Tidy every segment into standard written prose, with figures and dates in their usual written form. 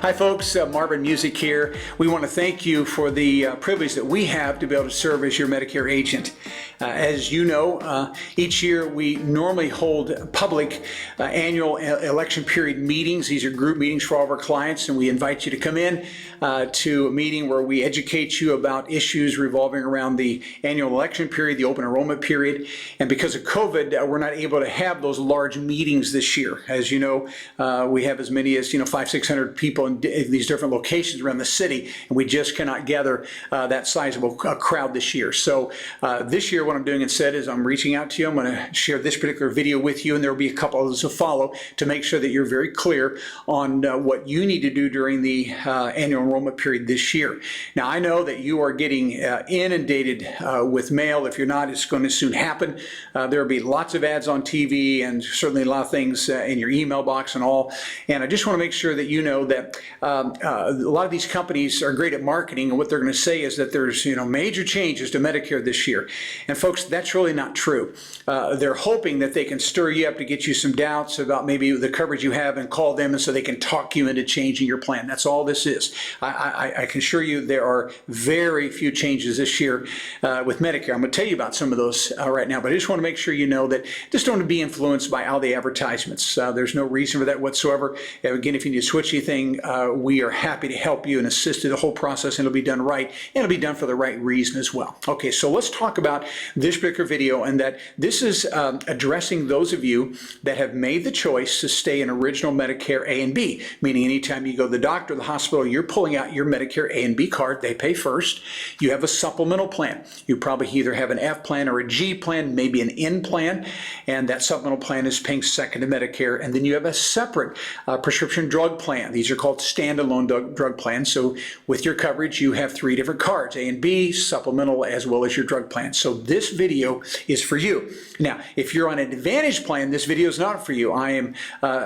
Hi folks, Marvin Music here. We want to thank you for the privilege that we have to be able to serve as your Medicare agent. As you know, each year we normally hold public annual election period meetings. These are group meetings for all of our clients, and we invite you to come in to a meeting where we educate you about issues revolving around the annual election period, the open enrollment period. And because of COVID, we're not able to have those large meetings this year. As you know, we have as many as 500-600 people in these different locations around the city, and we just cannot gather that sizable crowd this year. So this year, what I'm doing instead is I'm reaching out to you. I'm going to share this particular video with you, and there will be a couple others to follow to make sure that you're very clear on what you need to do during the annual enrollment period this year. Now, I know that you are getting inundated with mail. If you're not, it's going to soon happen. There will be lots of ads on TV and certainly a lot of things in your email box and all. And I just want to make sure that you know that a lot of these companies are great at marketing, and what they're going to say is that there's major changes to Medicare this year. And folks, that's really not true. They're hoping that they can stir you up to get you some doubts about maybe the coverage you have and call them, and so they can talk you into changing your plan. That's all this is. I can assure you there are very few changes this year with Medicare. I'm going to tell you about some of those right now, but I just want to make sure you know that just don't be influenced by all the advertisements. There's no reason for that whatsoever. Again, if you need to switch anything, we are happy to help you and assist in the whole process, and it'll be done right, and it'll be done for the right reason as well. Okay, so let's talk about this particular video, and that this is addressing those of you that have made the choice to stay in original Medicare A and B, meaning anytime you go to the doctor or the hospital, you're pulling out your Medicare A and B card. They pay first. You have a supplemental plan. You probably either have an F plan or a G plan, maybe an N plan, and that supplemental plan is paying second to Medicare. And then you have a separate prescription drug plan. These are called standalone drug plans. So with your coverage, you have three different cards, A and B, supplemental, as well as your drug plan. So this video is for you. Now, if you're on an Advantage plan, this video is not for you. I am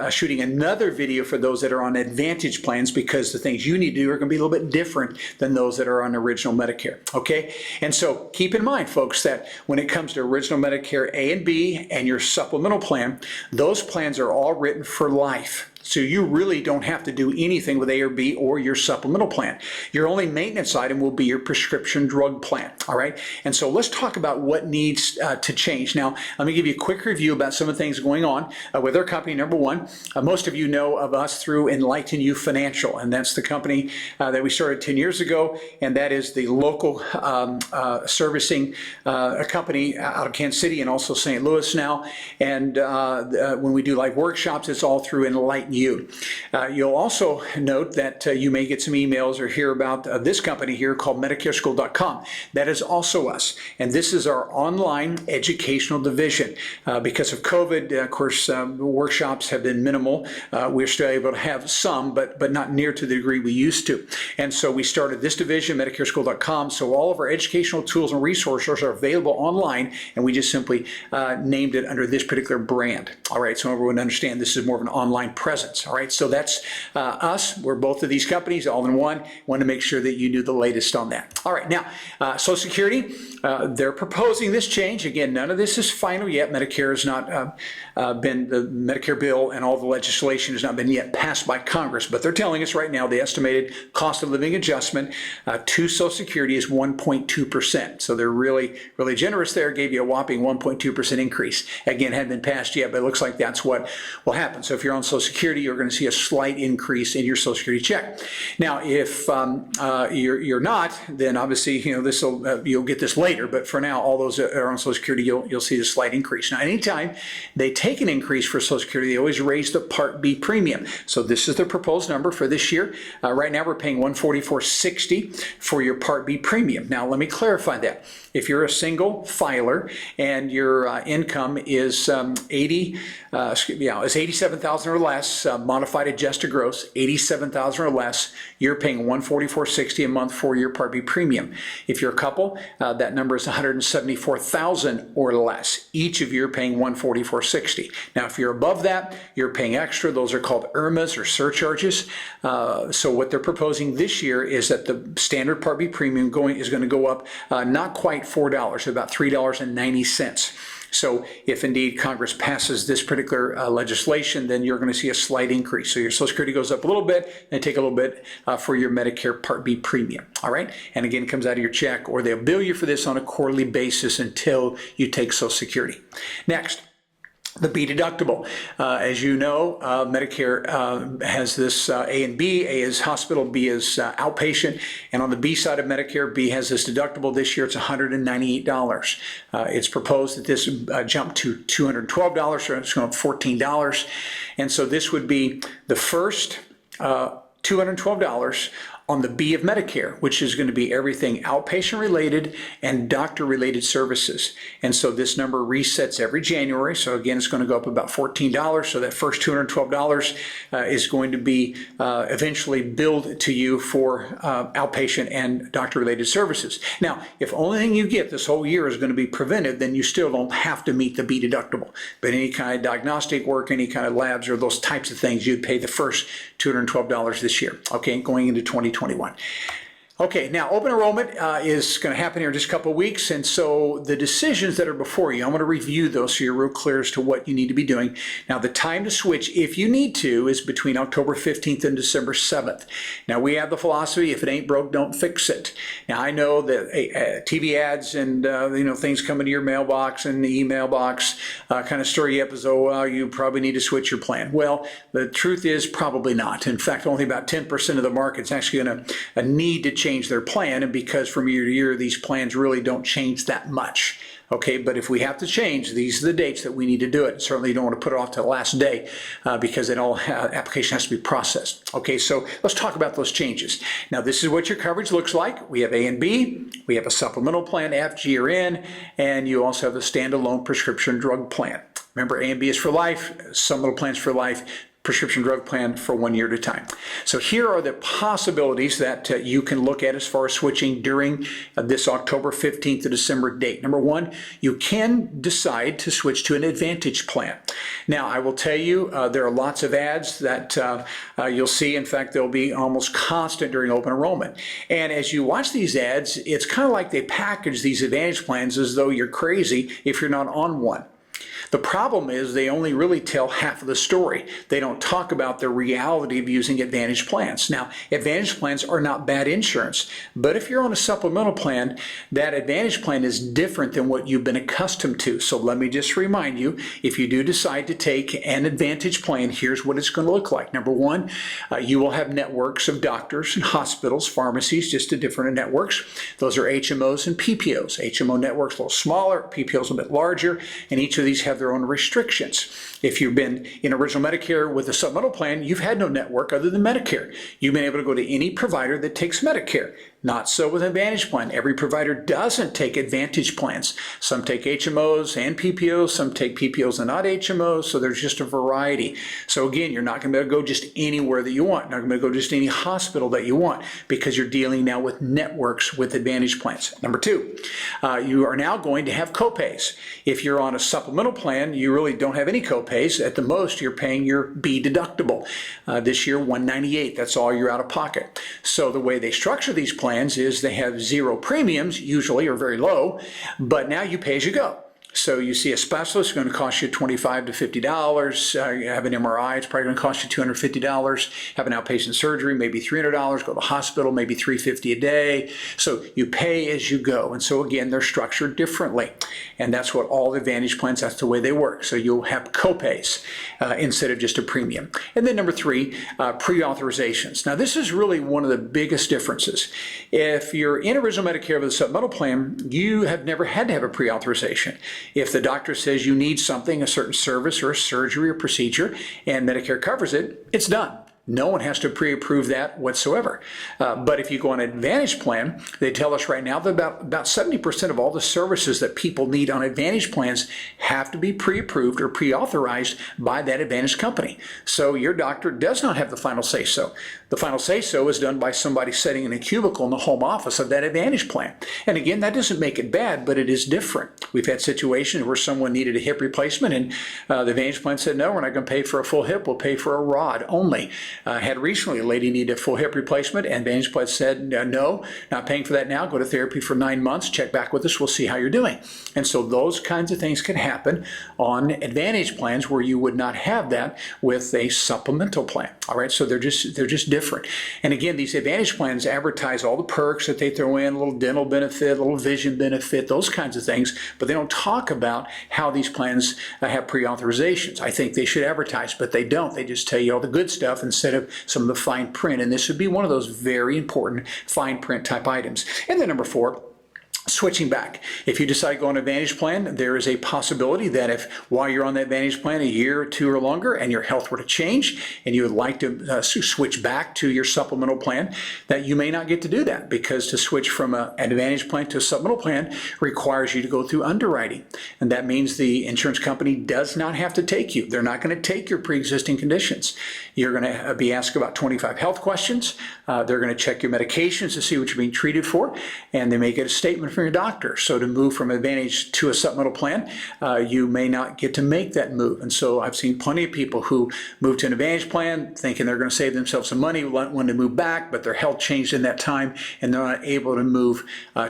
shooting another video for those that are on Advantage plans, because the things you need to do are going to be a little bit different than those that are on original Medicare. Okay? And so keep in mind, folks, that when it comes to original Medicare A and B and your supplemental plan, those plans are all written for life. So you really don't have to do anything with A or B or your supplemental plan. Your only maintenance item will be your prescription drug plan, all right? And so let's talk about what needs to change. Now, let me give you a quick review about some of the things going on with our company. Number one, most of you know of us through Enlighten You Financial, and that's the company that we started 10 years ago, and that is the local servicing company out of Kansas City and also St. Louis now. And when we do live workshops, it's all through Enlighten You. You'll also note that you may get some emails or hear about this company here called medicareschool.com. That is also us, and this is our online educational division. Because of COVID, of course, workshops have been minimal. We're still able to have some, but not near to the degree we used to. And so we started this division, medicareschool.com, so all of our educational tools and resources are available online, and we just simply named it under this particular brand. All right, so everyone understand this is more of an online presence. All right, so that's us. We're both of these companies all in one. Want to make sure that you knew the latest on that. All right, now Social Security, they're proposing this change. Again, none of this is final yet. Medicare has not been, the Medicare bill and all the legislation has not been yet passed by Congress, but they're telling us right now the estimated cost of living adjustment to Social Security is 1.2%. So they're really, really generous there, gave you a whopping 1.2% increase. Again, hadn't been passed yet, but it looks like that's what will happen. So if you're on Social Security, you're going to see a slight increase in your Social Security check. Now, if you're not, then obviously this will you'll get this later. But for now, all those that are on Social Security, you'll see a slight increase. Now, anytime they take an increase for Social Security, they always raise the Part B premium. So this is the proposed number for this year. Right now, we're paying $144.60 for your Part B premium. Now, let me clarify that. If you're a single filer and your income is $87,000 or less, modified adjusted gross, $87,000 or less, you're paying $144.60 a month for your Part B premium. If you're a couple, that number is $174,000 or less. Each of you are paying $144.60. Now, if you're above that, you're paying extra. Those are called IRMAs or surcharges. So what they're proposing this year is that the standard Part B premium is going to go up not quite $4, about $3.90. So if indeed Congress passes this particular legislation, then you're going to see a slight increase. So your Social Security goes up a little bit, and take a little bit for your Medicare Part B premium. All right. And again, it comes out of your check, or they'll bill you for this on a quarterly basis until you take Social Security. Next, the B deductible. As you know, Medicare has this A and B. A is hospital, B is outpatient. And on the B side of Medicare, B has this deductible. This year it's $198. It's proposed that this jump to $212, so it's going up $14. And so this would be the first $212 on the B of Medicare, which is going to be everything outpatient related and doctor related services. And so this number resets every January. So again, it's going to go up about $14. So that first $212 is going to be eventually billed to you for outpatient and doctor related services. Now, if only thing you get this whole year is going to be preventive, then you still don't have to meet the B deductible. But any kind of diagnostic work, any kind of labs, or those types of things, you'd pay the first $212 this year, okay, going into 2021. Okay, now open enrollment is going to happen here in just a couple of weeks, and so the decisions that are before you, I'm going to review those so you're real clear as to what you need to be doing. Now the time to switch, if you need to, is between October 15th and December 7th. Now we have the philosophy, if it ain't broke, don't fix it. Now I know that TV ads and things come into your mailbox and the email box kind of stir you up as though, well, you probably need to switch your plan. Well, the truth is probably not. In fact, only about 10% of the market's actually going to need to change their plan, and because from year to year these plans really don't change that much. Okay, but if we have to change, these are the dates that we need to do it. Certainly you don't want to put it off to the last day because it all application has to be processed. Okay, so let's talk about those changes. Now this is what your coverage looks like. We have A and B, we have a supplemental plan, F, G, or N, and you also have the standalone prescription drug plan. Remember, A and B is for life, supplemental plans for life, prescription drug plan for 1 year at a time. So here are the possibilities that you can look at as far as switching during this October 15th to December date. Number one, you can decide to switch to an Advantage plan. Now, I will tell you, there are lots of ads that you'll see. In fact, they'll be almost constant during open enrollment. And as you watch these ads, it's kind of like they package these Advantage plans as though you're crazy if you're not on one. The problem is they only really tell half of the story. They don't talk about the reality of using Advantage plans. Now, Advantage plans are not bad insurance, but if you're on a supplemental plan, that Advantage plan is different than what you've been accustomed to. So let me just remind you, if you do decide to take an Advantage plan, here's what it's going to look like. Number one, you will have networks of doctors and hospitals, pharmacies, just the different networks. Those are HMOs and PPOs. HMO networks a little smaller, PPOs a bit larger, and each of these have their own restrictions. If you've been in original Medicare with a supplemental plan, you've had no network other than Medicare. You've been able to go to any provider that takes Medicare. Not so with an Advantage plan. Every provider doesn't take Advantage plans. Some take HMOs and PPOs, some take PPOs and not HMOs, so there's just a variety. So again, you're not going to be able to go just anywhere that you want. Not going to be able to go just any hospital that you want because you're dealing now with networks with Advantage plans. Number two, you are now going to have copays. If you're on a supplemental plan, you really don't have any copays. At the most, you're paying your B deductible. This year, $198. That's all you're out of pocket. So the way they structure these plans is they have zero premiums, usually, or very low, but now you pay as you go. So you see a specialist, it's going to cost you $25 to $50. You have an MRI, it's probably going to cost you $250. Have an outpatient surgery, maybe $300. Go to the hospital, maybe $350 a day. So you pay as you go. And so again, they're structured differently. And that's what all the Advantage plans, that's the way they work. So you'll have copays instead of just a premium. And then number three, pre-authorizations. Now this is really one of the biggest differences. If you're in original Medicare with a supplemental plan, you have never had to have a pre-authorization. If the doctor says you need something, a certain service or a surgery or procedure, and Medicare covers it, it's done. No one has to pre-approve that whatsoever. But if you go on an Advantage plan, they tell us right now that about 70% of all the services that people need on Advantage plans have to be pre-approved or pre-authorized by that Advantage company. So your doctor does not have the final say-so. The final say-so is done by somebody sitting in a cubicle in the home office of that Advantage plan. And again, that doesn't make it bad, but it is different. We've had situations where someone needed a hip replacement and the Advantage plan said, no, we're not going to pay for a full hip, we'll pay for a rod only. Had recently a lady need a full hip replacement, and Advantage Plan said, no, not paying for that now. Go to therapy for 9 months. Check back with us. We'll see how you're doing. And so those kinds of things can happen on Advantage plans where you would not have that with a supplemental plan. All right, so they're just different. And again, these Advantage plans advertise all the perks that they throw in, a little dental benefit, a little vision benefit, those kinds of things, but they don't talk about how these plans have pre-authorizations. I think they should advertise, but they don't. They just tell you all the good stuff instead of some of the fine print. And this would be one of those very important fine print type items. And then number 4, switching back. If you decide to go on an Advantage plan, there is a possibility that if while you're on that Advantage plan a year or 2 or longer and your health were to change and you would like to switch back to your supplemental plan, that you may not get to do that, because to switch from an Advantage plan to a supplemental plan requires you to go through underwriting. And that means the insurance company does not have to take you. They're not going to take your pre-existing conditions. You're going to be asked about 25 health questions. They're going to check your medications to see what you're being treated for, and they may get a statement from your doctor. So to move from Advantage to a supplemental plan, you may not get to make that move. And so I've seen plenty of people who move to an Advantage plan thinking they're going to save themselves some money, want to move back, but their health changed in that time and they're not able to move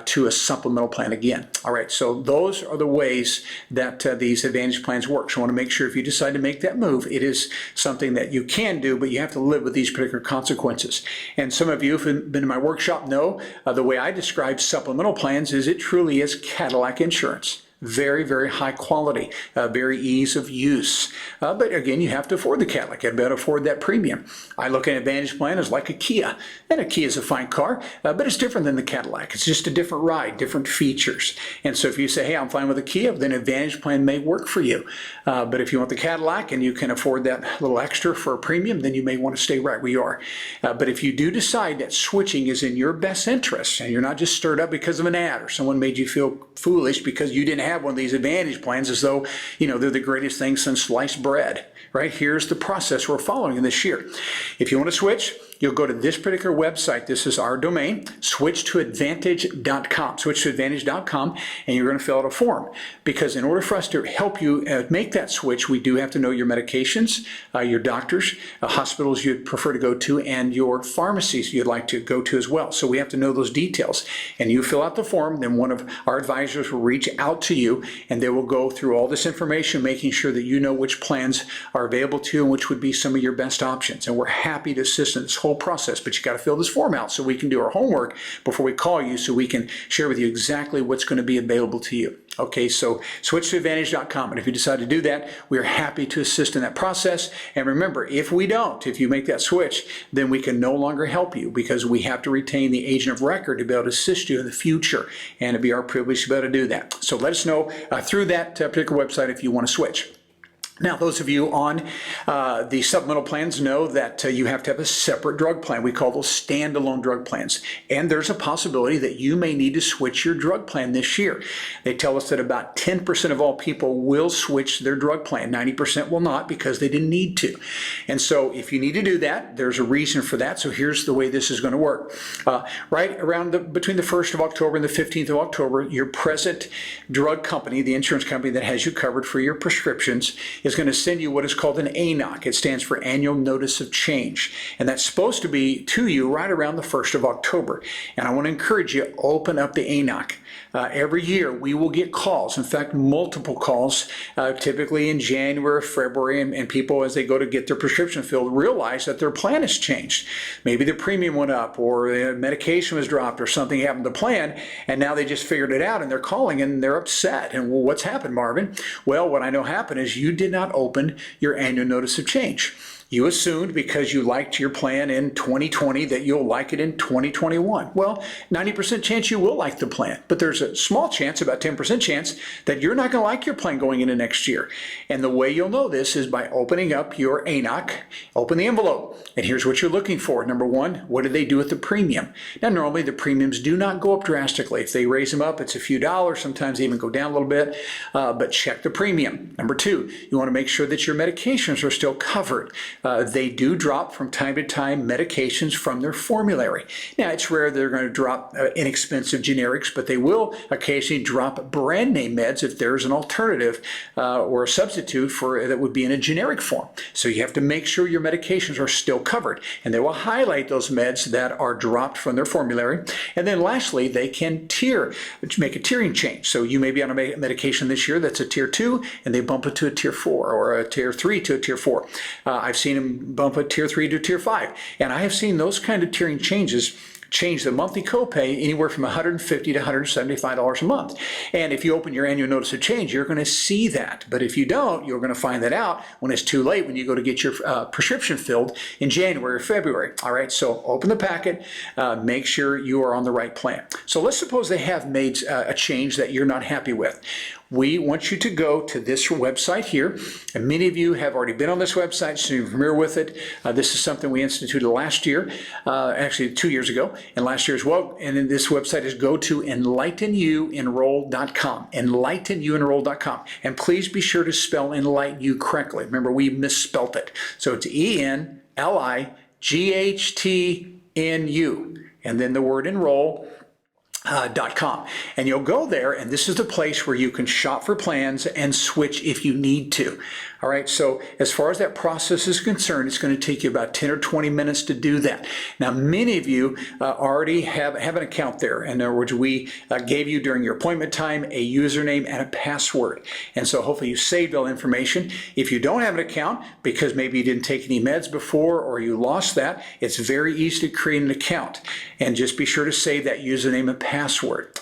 to a supplemental plan again. All right, so those are the ways that these Advantage plans work. So I want to make sure if you decide to make that move, it is something that you can do, but you have to live with these particular consequences. And some of you who've been in my workshop know the way I describe supplemental plans is it truly is Cadillac insurance. Very, very high quality, very ease of use. But again, you have to afford the Cadillac. You have to afford that premium. I look at an Advantage plan as like a Kia. And a Kia is a fine car, but it's different than the Cadillac. It's just a different ride, different features. And so if you say, hey, I'm fine with a Kia, then an Advantage plan may work for you. But if you want the Cadillac and you can afford that little extra for a premium, then you may want to stay right where you are. But if you do decide that switching is in your best interest, and you're not just stirred up because of an ad or someone made you feel foolish because you didn't have one of these Advantage plans as though, they're the greatest thing since sliced bread, right? Here's the process we're following in this year. If you want to switch, you'll go to this particular website. This is our domain, switchtoadvantage.com, switchtoadvantage.com, and you're going to fill out a form. Because in order for us to help you make that switch, we do have to know your medications, your doctors, hospitals you'd prefer to go to, and your pharmacies you'd like to go to as well. So we have to know those details. And you fill out the form, then one of our advisors will reach out to you, and they will go through all this information, making sure that you know which plans are available to you and which would be some of your best options. And we're happy to assist in this whole process, but you got to fill this form out so we can do our homework before we call you, so we can share with you exactly what's going to be available to you. Okay, so switch to advantage.com, and if you decide to do that, we are happy to assist in that process. And remember, if you make that switch, then we can no longer help you, because we have to retain the agent of record to be able to assist you in the future, and it'd be our privilege to be able to do that. So let us know through that particular website if you want to switch. Now, those of you on the supplemental plans know that you have to have a separate drug plan. We call those standalone drug plans. And there's a possibility that you may need to switch your drug plan this year. They tell us that about 10% of all people will switch their drug plan. 90% will not, because they didn't need to. And so if you need to do that, there's a reason for that. So here's the way this is going to work. Right around between the 1st of October and the 15th of October, your present drug company, the insurance company that has you covered for your prescriptions, is going to send you what is called an ANOC. It stands for Annual Notice of Change. And that's supposed to be to you right around the 1st of October. And I want to encourage you, open up the ANOC. Every year we will get calls, in fact multiple calls, typically in January, February, and people as they go to get their prescription filled realize that their plan has changed. Maybe the premium went up, or the medication was dropped, or something happened to the plan, and now they just figured it out and they're calling and they're upset. And well, what's happened, Marvin? Well, what I know happened is you did not open your annual notice of change. You assumed because you liked your plan in 2020 that you'll like it in 2021. Well, 90% chance you will like the plan, but there's a small chance, about 10% chance, that you're not going to like your plan going into next year. And the way you'll know this is by opening up your ANOC, open the envelope, and here's what you're looking for. Number one, what do they do with the premium? Now, normally the premiums do not go up drastically. If they raise them up, it's a few dollars, sometimes they even go down a little bit, but check the premium. Number two, you want to make sure that your medications are still covered. they do drop from time to time medications from their formulary. Now, it's rare they're going to drop inexpensive generics, but they will occasionally drop brand name meds if there's an alternative or a substitute for that would be in a generic form. So you have to make sure your medications are still covered, and they will highlight those meds that are dropped from their formulary. And then lastly, they can make a tiering change. So you may be on a medication this year that's a tier 2, and they bump it to a tier 4, or a tier 3 to a tier 4. I've seen them bump a tier 3 to tier 5, and I have seen those kind of tiering changes change the monthly copay anywhere from $150 to $175 a month. And if you open your annual notice of change, you're going to see that. But if you don't, you're going to find that out when it's too late, when you go to get your prescription filled in January or February. All right, so open the packet, make sure you are on the right plan. So let's suppose they have made a change that you're not happy with. We want you to go to this website here, and many of you have already been on this website, so you're familiar with it. This is something we instituted last year, actually 2 years ago, and last year as well. And then this website is go to enlightenuenroll.com, enlightenuenroll.com, and please be sure to spell enlighten you correctly. Remember, we misspelt it, so it's ENLIGHTNU, and then the word enroll. .com, and you'll go there, and this is the place where you can shop for plans and switch if you need to. All right, so as far as that process is concerned, it's going to take you about 10 or 20 minutes to do that. Now, many of you already have an account there. In other words, we gave you during your appointment time a username and a password, and so hopefully you saved all information. If you don't have an account because maybe you didn't take any meds before or you lost that, it's very easy to create an account, and just be sure to save that username and password.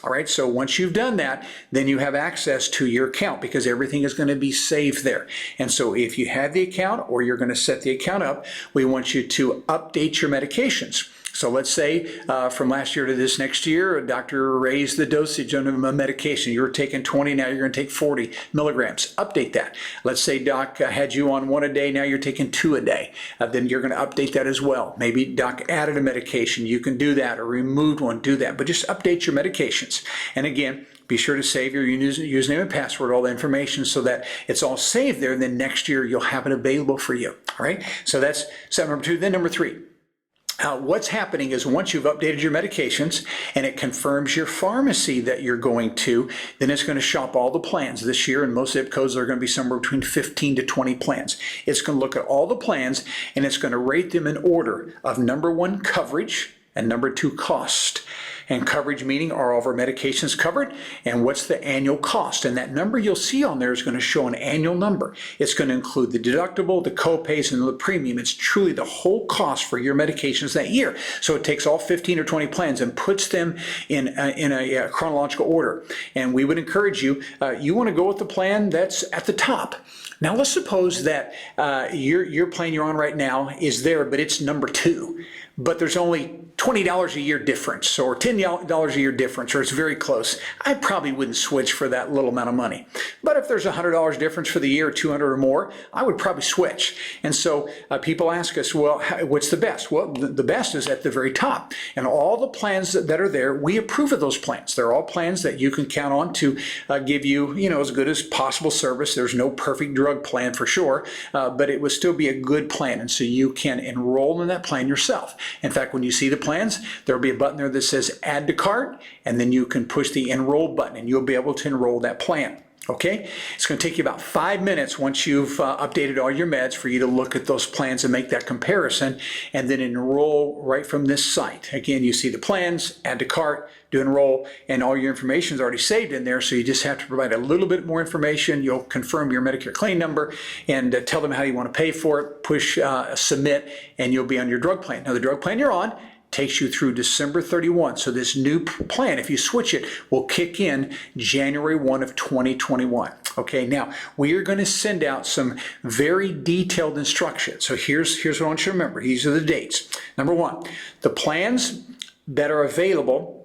All right, so once you've done that, then you have access to your account because everything is going to be saved there. And so if you have the account or you're going to set the account up, we want you to update your medications. So let's say from last year to this next year, a doctor raised the dosage on a medication. You were taking 20, now you're going to take 40 milligrams. Update that. Let's say doc had you on 1 a day, now you're taking 2 a day. Then you're going to update that as well. Maybe doc added a medication. You can do that, or removed one, do that. But just update your medications. And again, be sure to save your username and password, all the information, so that it's all saved there, and then next year you'll have it available for you. All right? So that's step number 2. Then number 3. What's happening is once you've updated your medications and it confirms your pharmacy that you're going to, then it's going to shop all the plans this year, and most zip codes are going to be somewhere between 15 to 20 plans. It's going to look at all the plans, and it's going to rate them in order of number 1, coverage, and number 2, cost. And coverage meaning, are all of our medications covered, and what's the annual cost? And that number you'll see on there is going to show an annual number. It's going to include the deductible, the copays, and the premium. It's truly the whole cost for your medications that year. So it takes all 15 or 20 plans and puts them in a chronological order. And we would encourage you, you want to go with the plan that's at the top. Now let's suppose that your plan you're on right now is there, but it's number 2. But there's only $20 a year difference, or $10 a year difference, or it's very close. I probably wouldn't switch for that little amount of money. But if there's $100 difference for the year, 200 or more, I would probably switch. And so people ask us, well, what's the best? Well, the best is at the very top. And all the plans that are there, we approve of those plans. They're all plans that you can count on to give you, as good as possible service. There's no perfect drug plan for sure, but it would still be a good plan. And so you can enroll in that plan yourself. In fact, when you see the plans, there'll be a button there that says add to cart, and then you can push the enroll button and you'll be able to enroll that plan. Okay, it's going to take you about 5 minutes once you've updated all your meds for you to look at those plans and make that comparison, and then enroll right from this site. Again, you see the plans, add to cart, do enroll, and all your information is already saved in there, so you just have to provide a little bit more information. You'll confirm your Medicare claim number and tell them how you want to pay for it, push submit, and you'll be on your drug plan. Now, the drug plan you're on takes you through December 31. So this new plan, if you switch it, will kick in January 1 of 2021. Okay, now we are going to send out some very detailed instructions. So here's what I want you to remember. These are the dates. Number 1, the plans that are available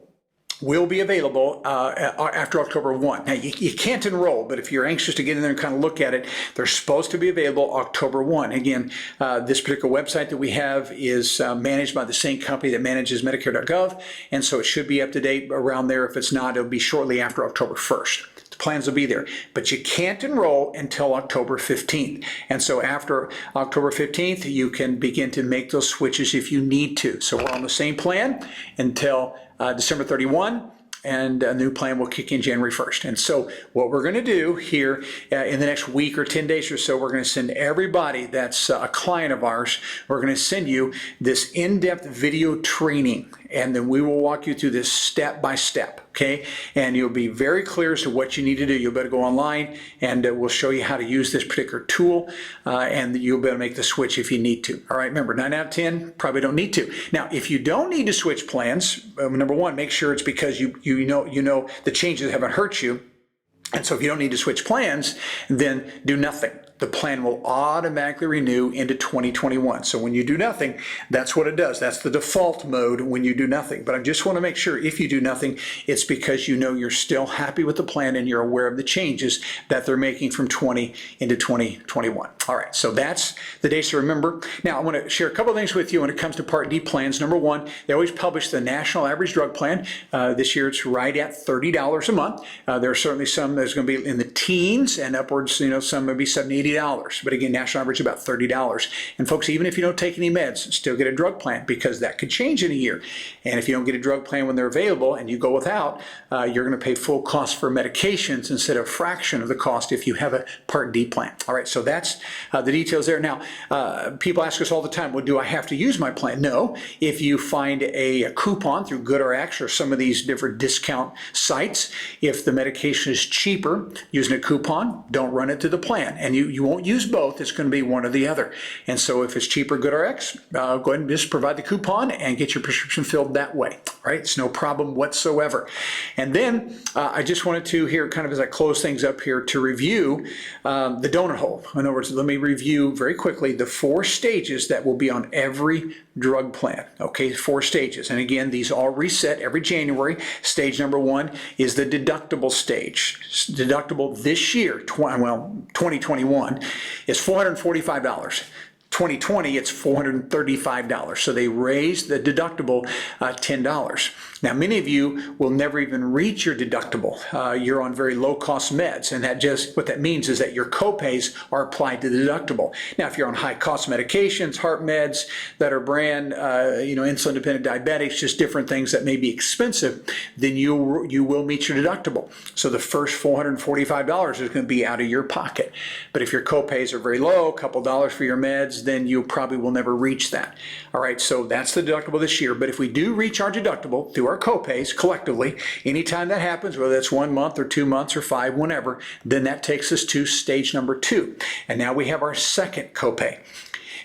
will be available after October 1. Now, you can't enroll, but if you're anxious to get in there and kind of look at it, they're supposed to be available October 1. Again, this particular website that we have is managed by the same company that manages Medicare.gov, and so it should be up to date around there. If it's not, it'll be shortly after October 1st. plans will be there. But you can't enroll until October 15th. And so after October 15th, you can begin to make those switches if you need to. So we're on the same plan until December 31. And a new plan will kick in January 1st. And so what we're going to do here in the next week or 10 days or so, we're going to send everybody that's a client of ours, we're going to send you this in-depth video training. And then we will walk you through this step by step, okay? And you'll be very clear as to what you need to do. You'll better go online and we'll show you how to use this particular tool and you'll be able to make the switch if you need to. All right, remember, 9 out of 10 probably don't need to. Now, if you don't need to switch plans, number one, make sure it's because you know the changes haven't hurt you. And so if you don't need to switch plans, then do nothing. The plan will automatically renew into 2021. So when you do nothing, that's what it does. That's the default mode when you do nothing. But I just want to make sure if you do nothing, it's because you know you're still happy with the plan and you're aware of the changes that they're making from 20 into 2021. All right, so that's the dates to remember. Now, I want to share a couple of things with you when it comes to Part D plans. Number one, they always publish the National Average Drug Plan. This year it's right at $30 a month. There are certainly some that's going to be in the teens and upwards, some maybe $70, $80. But again, national average about $30. And folks, even if you don't take any meds, still get a drug plan because that could change in a year. And if you don't get a drug plan when they're available and you go without, you're going to pay full cost for medications instead of a fraction of the cost if you have a Part D plan. All right, so that's the details there. Now, people ask us all the time, well, do I have to use my plan? No. If you find a coupon through GoodRx or some of these different discount sites, if the medication is cheaper using a coupon, don't run it through the plan. And you won't use both. It's going to be one or the other. And so if it's cheaper, GoodRx, go ahead and just provide the coupon and get your prescription filled that way. All right, it's no problem whatsoever. And then I just wanted to here, kind of as I close things up here, to review the donut hole. In other words, let me review very quickly the 4 stages that will be on every drug plan. Okay, 4 stages. And again, these all reset every January. Stage number 1 is the deductible stage. Deductible this year, 2021, is $445. 2020, it's $435. So they raised the deductible $10. Now, many of you will never even reach your deductible. You're on very low-cost meds, and what that means is that your copays are applied to the deductible. Now, if you're on high-cost medications, heart meds that are brand, insulin-dependent diabetics, just different things that may be expensive, then you will meet your deductible. So the first $445 is going to be out of your pocket. But if your copays are very low, a couple dollars for your meds, then you probably will never reach that. All right, so that's the deductible this year. But if we do reach our deductible through our copays collectively, anytime that happens, whether it's 1 month or 2 months or 5, whenever, then that takes us to stage number 2. And now we have our second copay.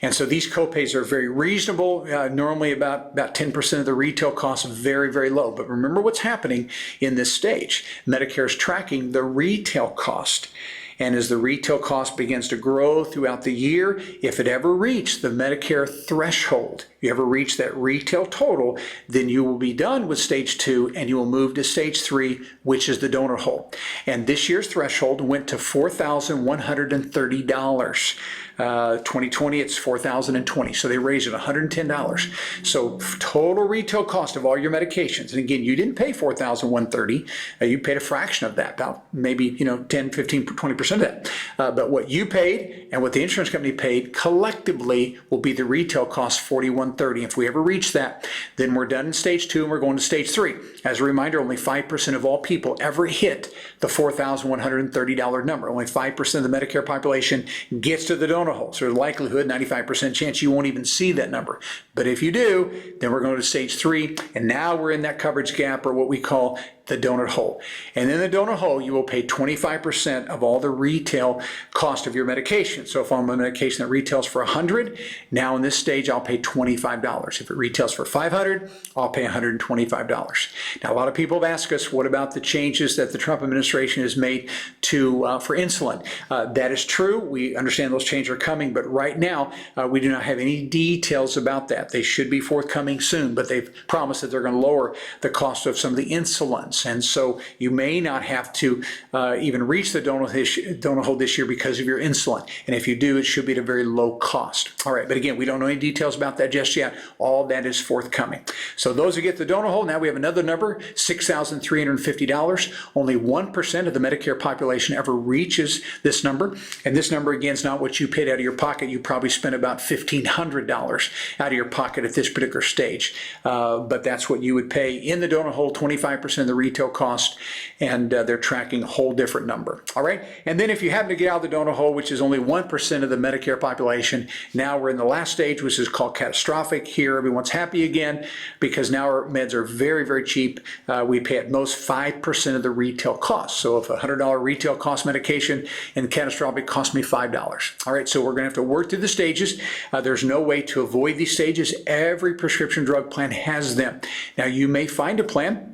And so these copays are very reasonable, normally about 10% of the retail cost, very, very low. But remember what's happening in this stage. Medicare is tracking the retail cost. And as the retail cost begins to grow throughout the year, if it ever reached the Medicare threshold, you ever reach that retail total, then you will be done with stage 2 and you will move to stage 3, which is the donut hole. And this year's threshold went to $4,130. 2020, it's $4,020. So they raised it $110. So total retail cost of all your medications. And again, you didn't pay $4,130. You paid a fraction of that, about maybe 10, 15, 20% of that. But what you paid and what the insurance company paid collectively will be the retail cost, $4,130. If we ever reach that, then we're done in stage 2 and we're going to stage 3. As a reminder, only 5% of all people ever hit the $4,130 number. Only 5% of the Medicare population gets to the donut hole. So the likelihood, 95% chance you won't even see that number. But if you do, then we're going to stage 3, and now we're in that coverage gap, or what we call the donut hole. And in the donut hole, you will pay 25% of all the retail cost of your medication. So if I'm on a medication that retails for $100, now in this stage, I'll pay $25. If it retails for $500, I'll pay $125. Now, a lot of people have asked us, what about the changes that the Trump administration has made for insulin? That is true. We understand those changes are coming, but right now, we do not have any details about that. They should be forthcoming soon, but they've promised that they're going to lower the cost of some of the insulins. months. And so you may not have to even reach the donut hole this year because of your insulin. And if you do, it should be at a very low cost. All right, but again, we don't know any details about that just yet. All that is forthcoming. So those who get the donut hole, now we have another number, $6,350. Only 1% of the Medicare population ever reaches this number. And this number, again, is not what you paid out of your pocket. You probably spent about $1,500 out of your pocket at this particular stage. But that's what you would pay in the donut hole, 25% of the retail cost, and they're tracking a whole different number. All right, and then if you happen to get out of the donut hole, which is only 1% of the Medicare population, now we're in the last stage, which is called catastrophic. Here, everyone's happy again because now our meds are very, very cheap. We pay at most 5% of the retail cost. So if a $100 retail cost medication and catastrophic cost me $5. All right, so we're going to have to work through the stages. There's no way to avoid these stages. Every prescription drug plan has them. Now, you may find a plan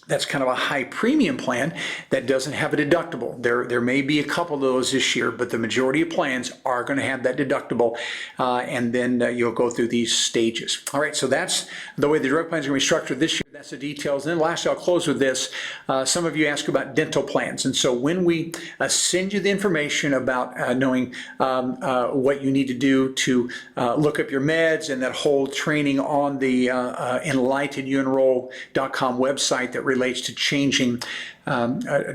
that's kind of a high premium plan that doesn't have a deductible. There may be a couple of those this year, but the majority of plans are going to have that deductible, and then you'll go through these stages. All right, so that's the way the drug plans are going to be structured this year. That's the details. And then lastly, I'll close with this. Some of you ask about dental plans, and so when we send you the information about knowing what you need to do to look up your meds and that whole training on the enlightenedunenroll.com website that relates to changing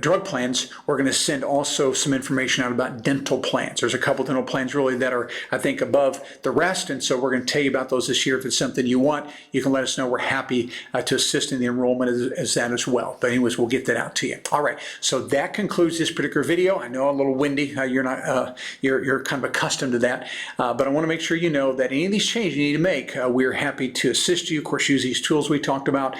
drug plans, we're going to send also some information out about dental plans. There's a couple dental plans really that are, I think, above the rest, and so we're going to tell you about those this year. If it's something you want, you can let us know. We're happy to assist in the enrollment as that as well. But anyways, we'll get that out to you. All right, so that concludes this particular video. I know I'm a little windy. You're not, you're kind of accustomed to that, but I want to make sure you know that any of these changes you need to make, we're happy to assist you. Of course, use these tools we talked about,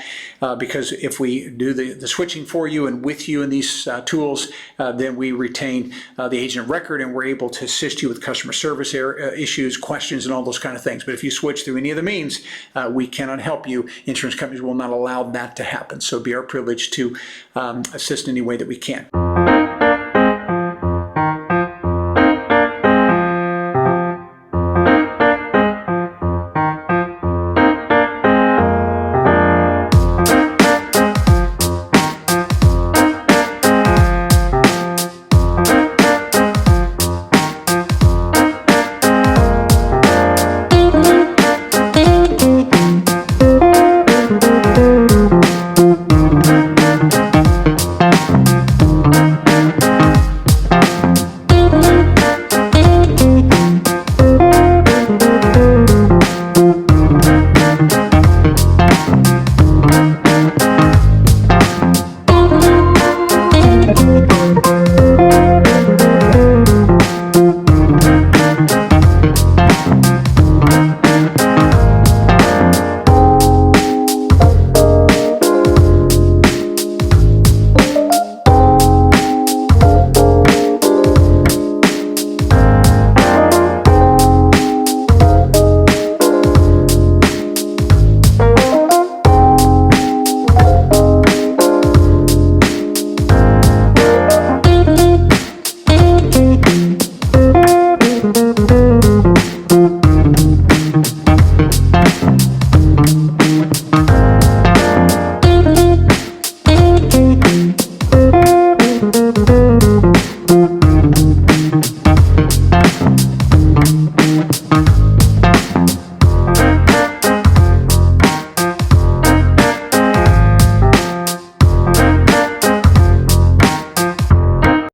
because if we do the switching for you and with you in these tools, then we retain the agent record and we're able to assist you with customer service issues, questions, and all those kind of things. But if you switch through any of the means, we cannot help you. Insurance companies will not allow that to happen. So it'd be our privilege to assist in any way that we can.